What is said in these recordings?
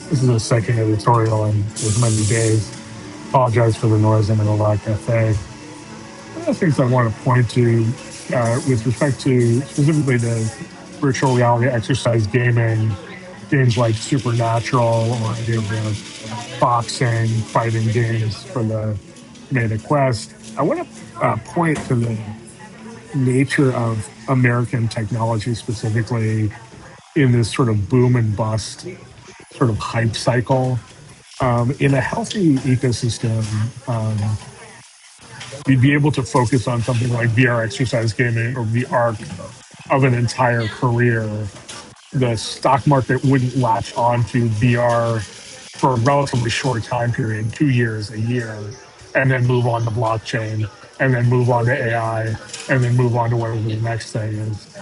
This is a second editorial in as many days. Apologize for the noise. I'm in a loud cafe. One of the things I want to point to with respect to specifically the virtual reality exercise gaming, games like Supernatural or any of the boxing, fighting games for the Meta Quest, I want to point to the nature of American technology specifically in this sort of boom and bust sort of hype cycle. In a healthy ecosystem, you'd be able to focus on something like VR exercise gaming over the arc of an entire career. The stock market wouldn't latch on to VR for a relatively short time period, 2 years, a year, and then move on to blockchain, and then move on to AI, and then move on to whatever the next thing is.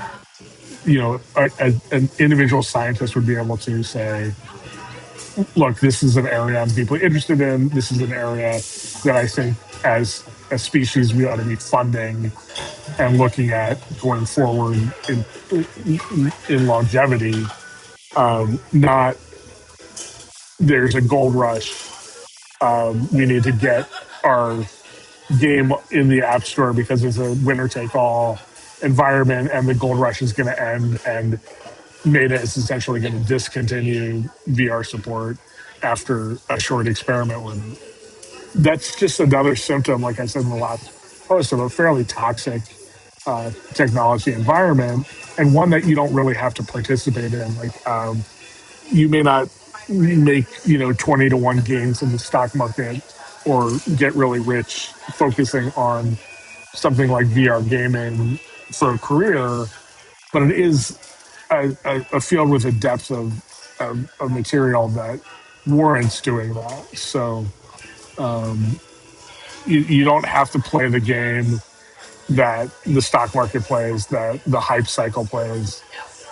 An individual scientist would be able to say, look, this is an area I'm deeply interested in. This is an area that I think as a species we ought to be funding and looking at going forward in longevity. Not there's a gold rush. We need to get our game in the app store because it's a winner take all environment and the gold rush is going to end and Meta is essentially going to discontinue VR support after a short experiment with it. That's just another symptom, like I said in the last post, of a fairly toxic technology environment and one that you don't really have to participate in. You may not make 20 to 1 gains in the stock market or get really rich focusing on something like VR gaming for a career, but it is a field with a depth of material that warrants doing that. So you don't have to play the game that the stock market plays, that the hype cycle plays,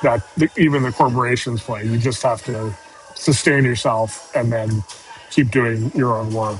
that even the corporations play. You just have to sustain yourself and then keep doing your own work.